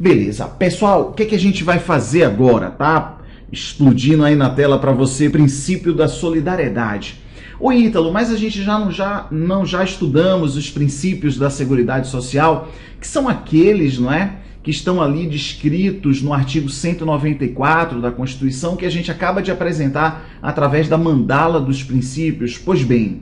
Beleza, pessoal, o que a gente vai fazer agora, tá? Explodindo aí na tela para você, princípio da solidariedade. Oi, Ítalo, mas a gente já estudamos os princípios da Seguridade Social, que são aqueles, não é, que estão ali descritos no artigo 194 da Constituição, que a gente acaba de apresentar através da mandala dos princípios. Pois bem,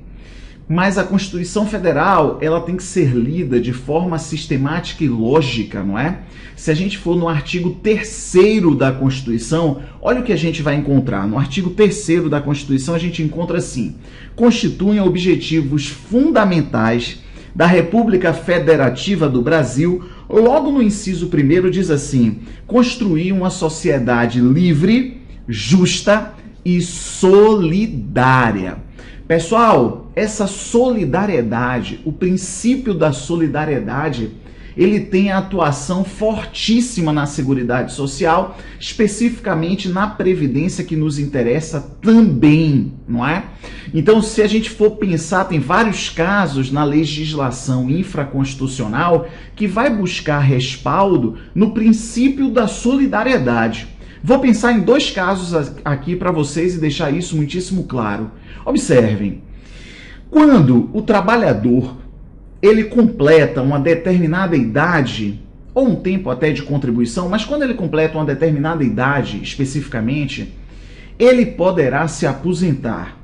mas a Constituição Federal, ela tem que ser lida de forma sistemática e lógica, não é? Se a gente for no artigo 3º da Constituição, olha o que a gente vai encontrar. No artigo 3º da Constituição, a gente encontra assim: constituem objetivos fundamentais da República Federativa do Brasil. Logo no inciso 1º diz assim: construir uma sociedade livre, justa e solidária. Pessoal, essa solidariedade, o princípio da solidariedade, ele tem a atuação fortíssima na Seguridade Social, especificamente na Previdência, que nos interessa também, não é? Então, se a gente for pensar, tem vários casos na legislação infraconstitucional que vai buscar respaldo no princípio da solidariedade. Vou pensar em dois casos aqui para vocês e deixar isso muitíssimo claro. Observem, quando o trabalhador ele completa uma determinada idade, ou um tempo até de contribuição, mas quando ele completa uma determinada idade especificamente, ele poderá se aposentar.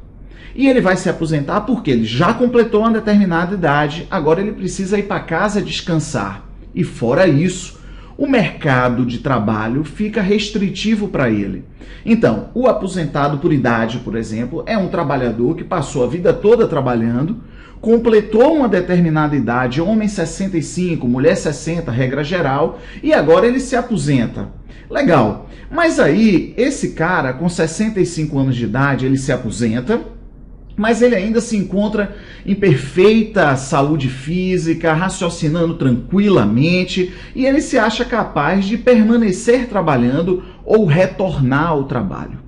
E ele vai se aposentar porque ele já completou uma determinada idade, agora ele precisa ir para casa descansar. E fora isso, o mercado de trabalho fica restritivo para ele. Então, o aposentado por idade, por exemplo, é um trabalhador que passou a vida toda trabalhando, completou uma determinada idade, homem 65, mulher 60, regra geral, e agora ele se aposenta. Legal, mas aí esse cara com 65 anos de idade, ele se aposenta, mas ele ainda se encontra em perfeita saúde física, raciocinando tranquilamente, e ele se acha capaz de permanecer trabalhando ou retornar ao trabalho.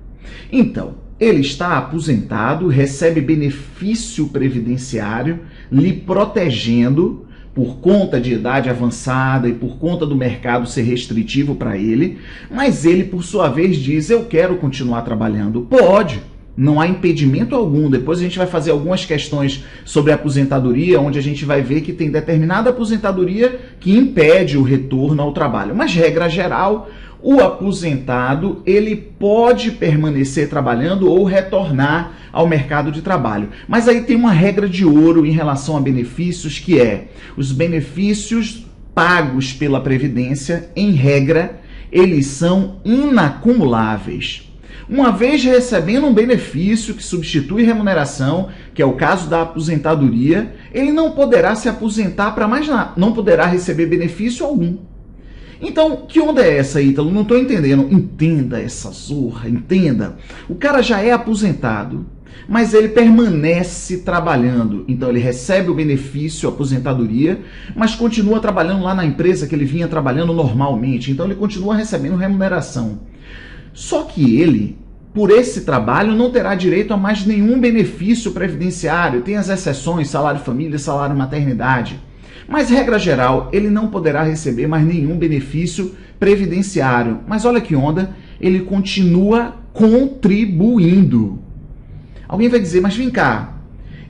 Então, ele está aposentado, recebe benefício previdenciário, lhe protegendo por conta de idade avançada e por conta do mercado ser restritivo para ele, mas ele, por sua vez, diz: eu quero continuar trabalhando. Pode. Não há impedimento algum. Depois a gente vai fazer algumas questões sobre a aposentadoria, onde a gente vai ver que tem determinada aposentadoria que impede o retorno ao trabalho. Mas, regra geral, o aposentado ele pode permanecer trabalhando ou retornar ao mercado de trabalho. Mas aí tem uma regra de ouro em relação a benefícios, que é: os benefícios pagos pela Previdência, em regra, eles são inacumuláveis. Uma vez recebendo um benefício que substitui remuneração, que é o caso da aposentadoria, ele não poderá se aposentar para mais nada, não poderá receber benefício algum. Então, que onda é essa, Ítalo? Não estou entendendo. Entenda essa zorra, entenda. O cara já é aposentado, mas ele permanece trabalhando. Então, ele recebe o benefício, a aposentadoria, mas continua trabalhando lá na empresa que ele vinha trabalhando normalmente. Então, ele continua recebendo remuneração. Só que ele, por esse trabalho, não terá direito a mais nenhum benefício previdenciário. Tem as exceções: salário família, salário maternidade. Mas, regra geral, ele não poderá receber mais nenhum benefício previdenciário. Mas olha que onda, ele continua contribuindo. Alguém vai dizer: mas vem cá,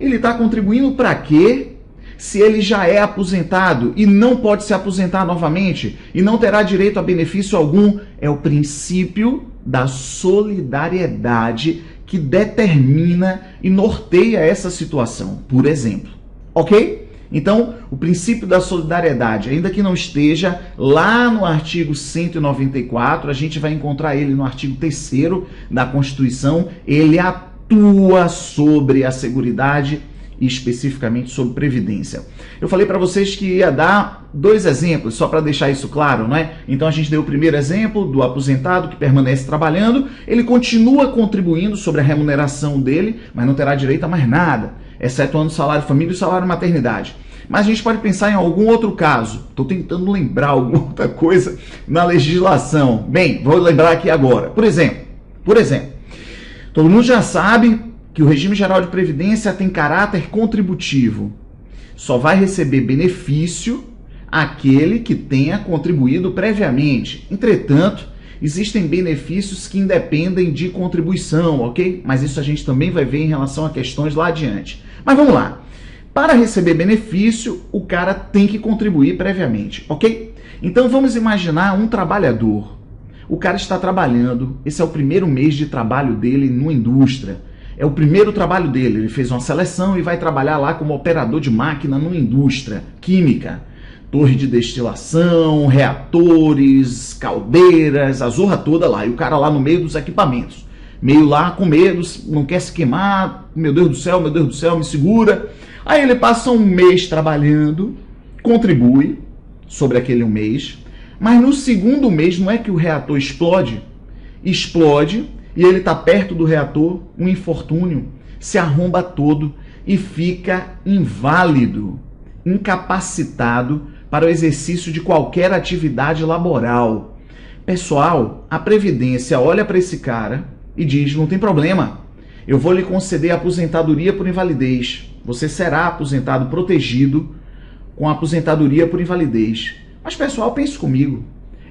ele está contribuindo para quê? Se ele já é aposentado e não pode se aposentar novamente e não terá direito a benefício algum. É o princípio da solidariedade que determina e norteia essa situação, por exemplo. Ok? Então, o princípio da solidariedade, ainda que não esteja lá no artigo 194, a gente vai encontrar ele no artigo 3º da Constituição. Ele atua sobre a Seguridade e especificamente sobre Previdência. Eu falei para vocês que ia dar dois exemplos, só para deixar isso claro, não é? Então a gente deu o primeiro exemplo do aposentado que permanece trabalhando, ele continua contribuindo sobre a remuneração dele, mas não terá direito a mais nada, excetuando o salário família e o salário maternidade. Mas a gente pode pensar em algum outro caso. Estou tentando lembrar alguma outra coisa na legislação. Bem, vou lembrar aqui agora. Por exemplo, todo mundo já sabe que o regime geral de previdência tem caráter contributivo. Só vai receber benefício aquele que tenha contribuído previamente. Entretanto, existem benefícios que independem de contribuição, ok? Mas isso a gente também vai ver em relação a questões lá adiante. Mas vamos lá. Para receber benefício, o cara tem que contribuir previamente, ok? Então vamos imaginar um trabalhador. O cara está trabalhando, esse é o primeiro mês de trabalho dele numa indústria. É o primeiro trabalho dele, ele fez uma seleção e vai trabalhar lá como operador de máquina numa indústria química. Torre de destilação, reatores, caldeiras, a zorra toda lá. E o cara lá no meio dos equipamentos. Meio lá com medo, não quer se queimar. Meu Deus do céu, me segura. Aí ele passa um mês trabalhando, contribui sobre aquele um mês. Mas no segundo mês não é que o reator explode? Explode e ele está perto do reator, um infortúnio, se arromba todo e fica inválido, incapacitado para o exercício de qualquer atividade laboral. Pessoal, a Previdência olha para esse cara e diz, não tem problema, eu vou lhe conceder aposentadoria por invalidez. Você será aposentado, protegido com aposentadoria por invalidez. Mas pessoal, pense comigo,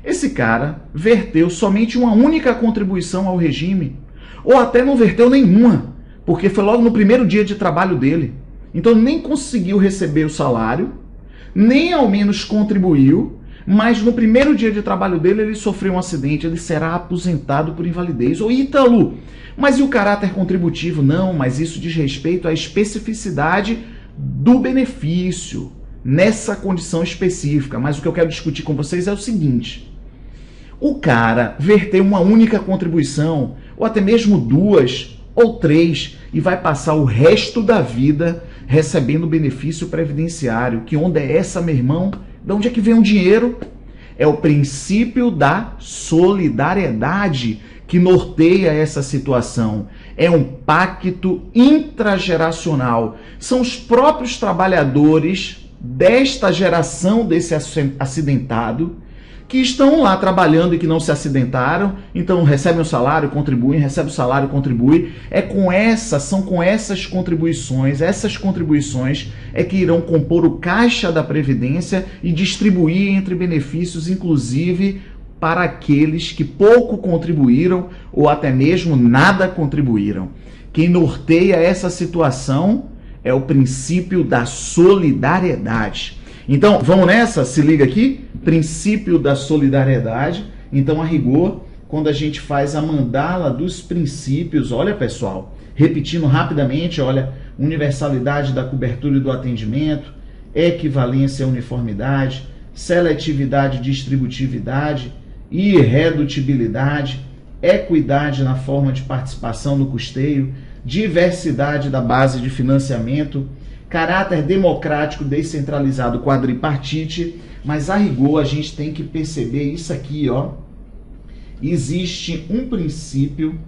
esse cara verteu somente uma única contribuição ao regime, ou até não verteu nenhuma, porque foi logo no primeiro dia de trabalho dele. Então nem conseguiu receber o salário, nem ao menos contribuiu, mas no primeiro dia de trabalho dele ele sofreu um acidente, ele será aposentado por invalidez. Ô Ítalo, mas e o caráter contributivo? Não, mas isso diz respeito à especificidade do benefício, nessa condição específica. Mas o que eu quero discutir com vocês é o seguinte: o cara verteu uma única contribuição, ou até mesmo duas ou três, e vai passar o resto da vida recebendo benefício previdenciário. Que onda é essa, meu irmão? De onde é que vem o dinheiro? É o princípio da solidariedade que norteia essa situação. É um pacto intrageracional. São os próprios trabalhadores desta geração desse acidentado que estão lá trabalhando e que não se acidentaram, então recebem o salário, contribuem, recebem o salário, contribuem. São com essas contribuições é que irão compor o caixa da Previdência e distribuir entre benefícios, inclusive para aqueles que pouco contribuíram ou até mesmo nada contribuíram. Quem norteia essa situação é o princípio da solidariedade. Então, vamos nessa? Se liga aqui. Princípio da solidariedade. Então, a rigor, quando a gente faz a mandala dos princípios, olha, pessoal, repetindo rapidamente, olha, universalidade da cobertura e do atendimento, equivalência e uniformidade, seletividade e distributividade, irredutibilidade, equidade na forma de participação no custeio, diversidade da base de financiamento, caráter democrático, descentralizado, quadripartite. Mas a rigor a gente tem que perceber isso aqui, ó. Existe um princípio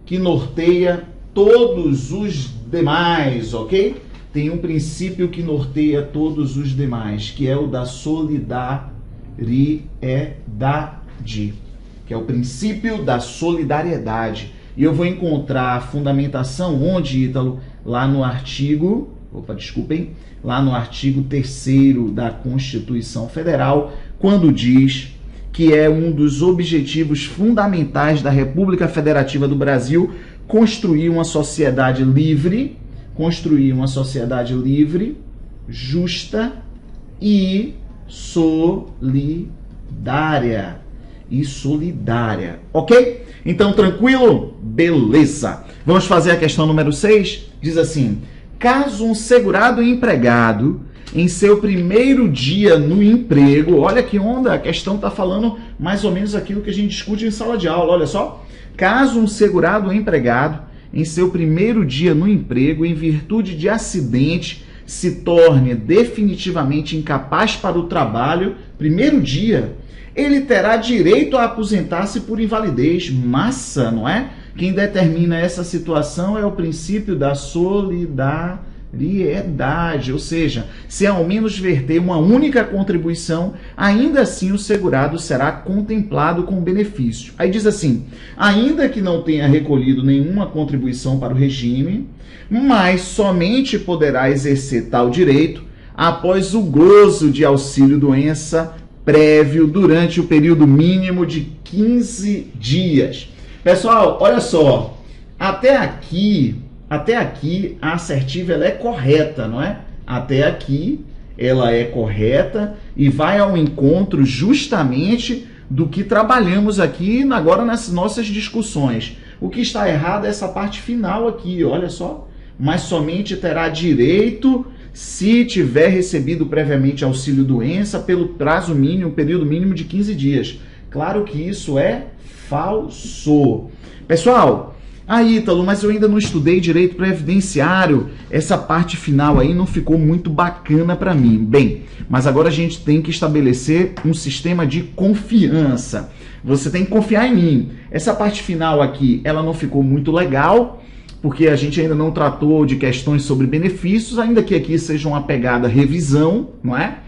que norteia todos os demais, ok? Tem um princípio que norteia todos os demais, que é o da solidariedade, que é o princípio da solidariedade. E eu vou encontrar a fundamentação onde, Ítalo? Lá no artigo... lá no artigo 3º da Constituição Federal, quando diz que é um dos objetivos fundamentais da República Federativa do Brasil construir uma sociedade livre, justa e solidária. Ok? Então, tranquilo? Beleza. Vamos fazer a questão número 6? Diz assim: caso um segurado empregado, em seu primeiro dia no emprego, olha que onda, a questão está falando mais ou menos aquilo que a gente discute em sala de aula, olha só. Caso um segurado empregado, em seu primeiro dia no emprego, em virtude de acidente, se torne definitivamente incapaz para o trabalho, primeiro dia, ele terá direito a aposentar-se por invalidez. Massa, não é? Quem determina essa situação é o princípio da solidariedade, ou seja, se ao menos verter uma única contribuição, ainda assim o segurado será contemplado com benefício. Aí diz assim: ainda que não tenha recolhido nenhuma contribuição para o regime, mas somente poderá exercer tal direito após o gozo de auxílio-doença prévio durante o período mínimo de 15 dias. Pessoal, olha só, até aqui a assertiva ela é correta, não é? Até aqui ela é correta e vai ao encontro justamente do que trabalhamos aqui agora nas nossas discussões. O que está errado é essa parte final aqui, olha só. Mas somente terá direito se tiver recebido previamente auxílio-doença pelo prazo mínimo, período mínimo de 15 dias. Claro que isso é falso. Pessoal, Ítalo, mas eu ainda não estudei direito previdenciário. Essa parte final aí não ficou muito bacana para mim. Bem, mas agora a gente tem que estabelecer um sistema de confiança. Você tem que confiar em mim. Essa parte final aqui, ela não ficou muito legal, porque a gente ainda não tratou de questões sobre benefícios, ainda que aqui seja uma pegada revisão, não é?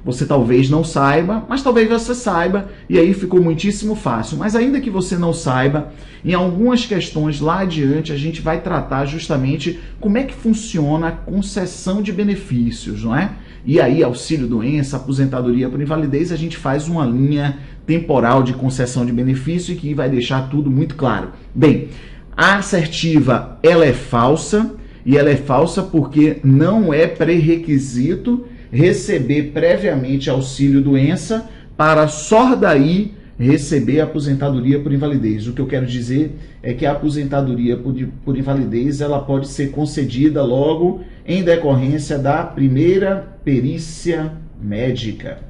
Você talvez não saiba, mas talvez você saiba, e aí ficou muitíssimo fácil. Mas ainda que você não saiba, em algumas questões lá adiante a gente vai tratar justamente como é que funciona a concessão de benefícios, não é? E aí auxílio-doença, aposentadoria por invalidez, a gente faz uma linha temporal de concessão de benefício que vai deixar tudo muito claro. Bem, a assertiva ela é falsa, e ela é falsa porque não é pré-requisito receber previamente auxílio-doença para só daí receber a aposentadoria por invalidez. O que eu quero dizer é que a aposentadoria por invalidez ela pode ser concedida logo em decorrência da primeira perícia médica.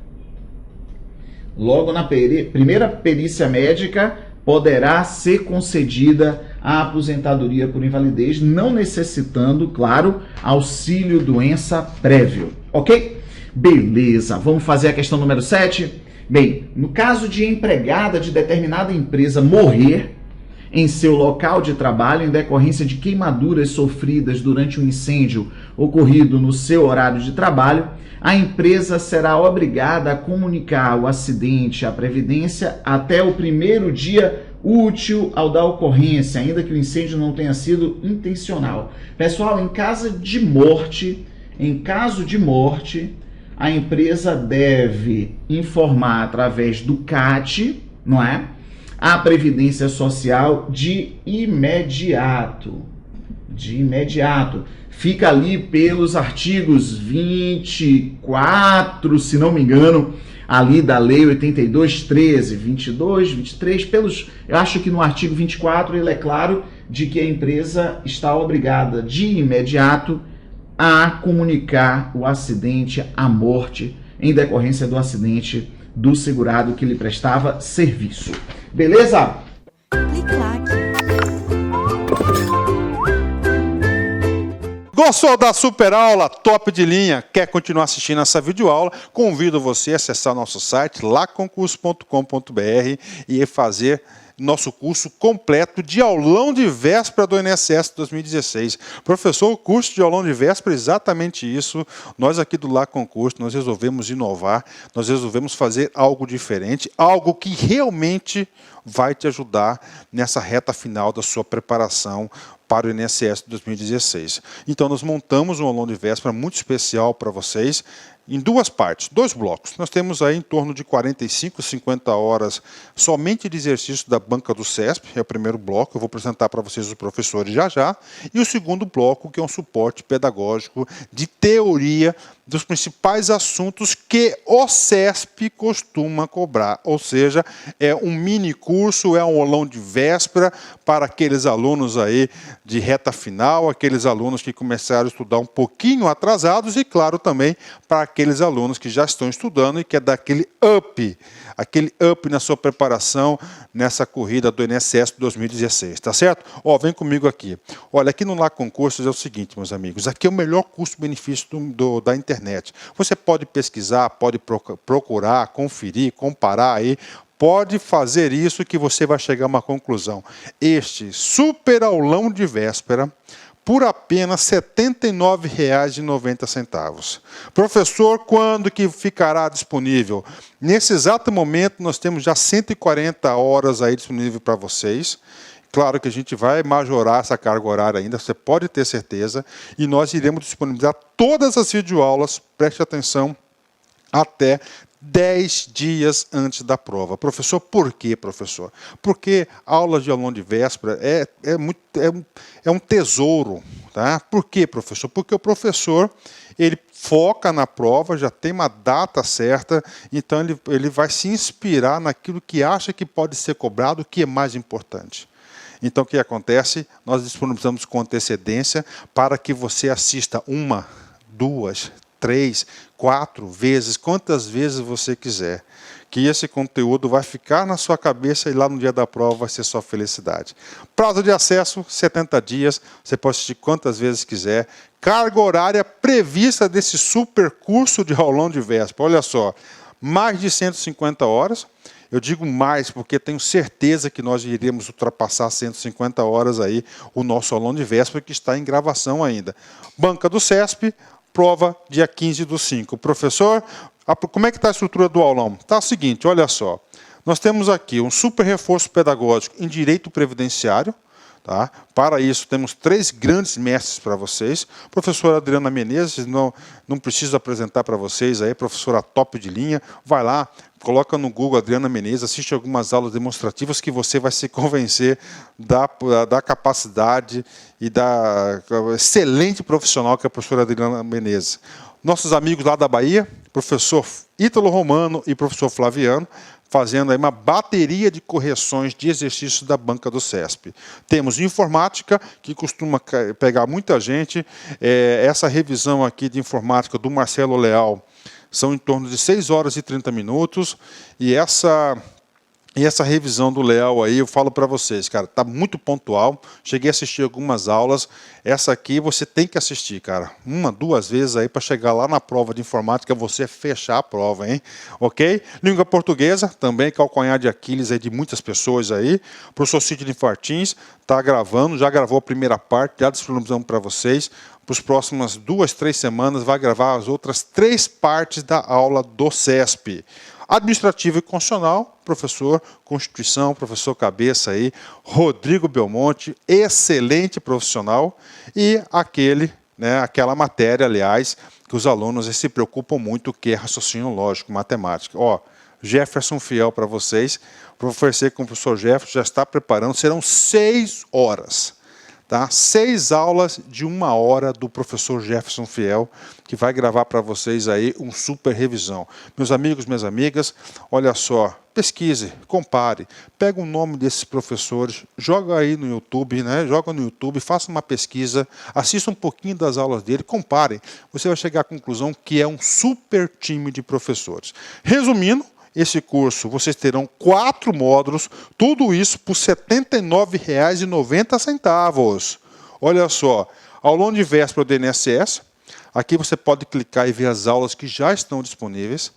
Logo na primeira perícia médica poderá ser concedida a aposentadoria por invalidez, não necessitando, claro, auxílio-doença prévio. Ok? Beleza, vamos fazer a questão número 7? Bem, no caso de empregada de determinada empresa morrer em seu local de trabalho em decorrência de queimaduras sofridas durante um incêndio ocorrido no seu horário de trabalho, a empresa será obrigada a comunicar o acidente à Previdência até o primeiro dia útil ao da ocorrência, ainda que o incêndio não tenha sido intencional. Pessoal, em caso de morte, a empresa deve informar através do CAT, não é? A Previdência Social de imediato. Fica ali pelos artigos 24, se não me engano, ali da Lei 82.13, 22, 23, eu acho que no artigo 24 ele é claro de que a empresa está obrigada de imediato a comunicar o acidente, a morte, em decorrência do acidente do segurado que lhe prestava serviço. Beleza? Gostou da super aula? Top de linha? Quer continuar assistindo essa videoaula? Convido você a acessar nosso site laconcurso.com.br e fazer nosso curso completo de aulão de véspera do INSS 2016. Professor, o curso de aulão de véspera é exatamente isso. Nós aqui do Lá Concurso, nós resolvemos inovar, nós resolvemos fazer algo diferente, algo que realmente vai te ajudar nessa reta final da sua preparação para o INSS 2016. Então, nós montamos um aulão de véspera muito especial para vocês, em duas partes, 2 blocos. Nós temos aí em torno de 45, 50 horas somente de exercício da banca do CESP, é o primeiro bloco, eu vou apresentar para vocês os professores já. E o segundo bloco, que é um suporte pedagógico de teoria dos principais assuntos que o CESP costuma cobrar. Ou seja, é um mini curso, é um aulão de véspera para aqueles alunos aí de reta final, aqueles alunos que começaram a estudar um pouquinho atrasados e, claro, também para aqueles alunos que já estão estudando e quer dar aquele up na sua preparação nessa corrida do INSS 2016, tá certo? Ó, vem comigo aqui. Olha, aqui no Lá Concursos é o seguinte, meus amigos, aqui é o melhor custo-benefício da internet. Você pode pesquisar, pode procurar, conferir, comparar aí, pode fazer isso que você vai chegar a uma conclusão. Este super aulão de véspera, por apenas R$ 79,90. Professor, quando que ficará disponível? Nesse exato momento, nós temos já 140 horas aí disponível para vocês. Claro que a gente vai majorar essa carga horária ainda, você pode ter certeza, e nós iremos disponibilizar todas as videoaulas, preste atenção, até 10 dias antes da prova. Professor, por quê, professor? Porque aulas de aulão de véspera é um tesouro. Tá? Por quê, professor? Porque o professor ele foca na prova, já tem uma data certa, então ele vai se inspirar naquilo que acha que pode ser cobrado, que é mais importante. Então, o que acontece? Nós disponibilizamos com antecedência para que você assista 1, 2, 3, 4 vezes, quantas vezes você quiser. Que esse conteúdo vai ficar na sua cabeça e lá no dia da prova vai ser sua felicidade. Prazo de acesso, 70 dias, você pode assistir quantas vezes quiser. Carga horária prevista desse super curso de aulão de véspera. Olha só, mais de 150 horas. Eu digo mais porque tenho certeza que nós iremos ultrapassar 150 horas aí o nosso aulão de véspera, que está em gravação ainda. Banca do CESP, prova dia 15/5. Professor, como é que está a estrutura do aulão? Está o seguinte, olha só. Nós temos aqui um super reforço pedagógico em direito previdenciário. Tá? Para isso, temos 3 grandes mestres para vocês. Professora Adriana Menezes, não preciso apresentar para vocês, aí, professora top de linha. Vai lá, coloca no Google Adriana Menezes, assiste algumas aulas demonstrativas que você vai se convencer da capacidade e da excelente profissional que é a professora Adriana Menezes. Nossos amigos lá da Bahia, professor Ítalo Romano e professor Flaviano, fazendo aí uma bateria de correções de exercícios da banca do CESP. Temos informática, que costuma pegar muita gente. Essa revisão aqui de informática do Marcelo Leal são em torno de 6 horas e 30 minutos. E essa revisão do Leal aí, eu falo para vocês, cara, tá muito pontual. Cheguei a assistir algumas aulas. Essa aqui você tem que assistir, cara. 1, 2 vezes aí para chegar lá na prova de informática, você fechar a prova, hein? Ok? Língua portuguesa, também calcanhar de Aquiles aí de muitas pessoas aí. O professor Sidney Martins está gravando, já gravou a primeira parte, já disponibilizamos para vocês. Para as próximas 2, 3 semanas, vai gravar as outras 3 partes da aula do CESP. Administrativo e Constitucional, professor Constituição, professor Cabeça aí, Rodrigo Belmonte, excelente profissional, e aquela matéria, aliás, que os alunos se preocupam muito, que é raciocínio lógico, matemática. Ó, Jefferson Fiel para vocês, oferecer com o professor Jefferson, já está preparando, serão 6 horas. Tá? 6 aulas de 1 hora do professor Jefferson Fiel, que vai gravar para vocês aí um super revisão. Meus amigos, minhas amigas, olha só, pesquise, compare, pega o nome desses professores, joga aí no YouTube, né? Joga no YouTube, faça uma pesquisa, assista um pouquinho das aulas dele, compare. Você vai chegar à conclusão que é um super time de professores. Resumindo, esse curso, vocês terão 4 módulos, tudo isso por R$ 79,90. Olha só, aulão de véspera do INSS, aqui você pode clicar e ver as aulas que já estão disponíveis.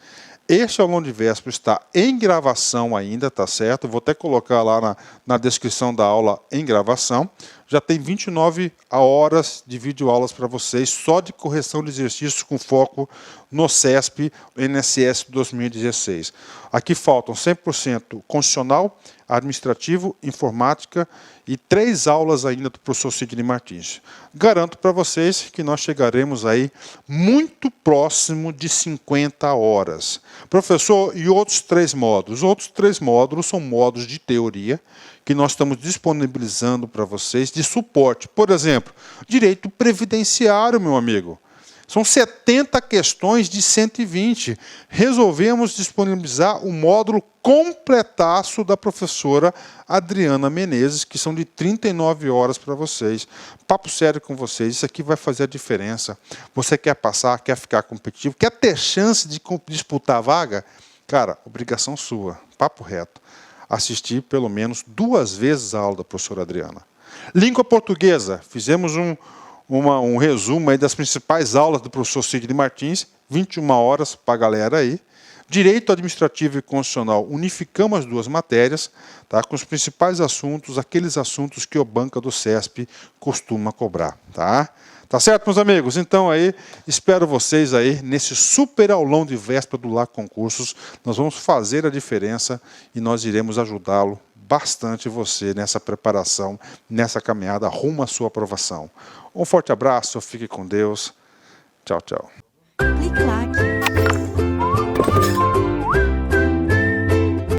Este aulão de véspera está em gravação ainda, tá certo? Vou até colocar lá na descrição da aula em gravação. Já tem 29 horas de videoaulas para vocês, só de correção de exercícios com foco no CESP INSS 2016. Aqui faltam 100% constitucional, administrativo, informática e 3 aulas ainda do professor Sidney Martins. Garanto para vocês que nós chegaremos aí muito próximo de 50 horas. Professor, e outros 3 módulos? Os outros 3 módulos são módulos de teoria, que nós estamos disponibilizando para vocês de suporte. Por exemplo, direito previdenciário, meu amigo. São 70 questões de 120. Resolvemos disponibilizar o módulo completaço da professora Adriana Menezes, que são de 39 horas para vocês. Papo sério com vocês, isso aqui vai fazer a diferença. Você quer passar, quer ficar competitivo, quer ter chance de disputar a vaga? Cara, obrigação sua, papo reto. Assistir pelo menos 2 vezes a aula da professora Adriana. Língua portuguesa, fizemos um resumo aí das principais aulas do professor Sidney Martins, 21 horas para a galera aí. Direito administrativo e constitucional, unificamos as 2 matérias, tá, com os principais assuntos, aqueles assuntos que o banca do CESP costuma cobrar. Tá certo, meus amigos? Então aí, espero vocês aí nesse super aulão de véspera do LA Concursos. Nós vamos fazer a diferença e nós iremos ajudá-lo bastante você nessa preparação, nessa caminhada rumo à sua aprovação. Um forte abraço, fique com Deus. Tchau, tchau. Clique like.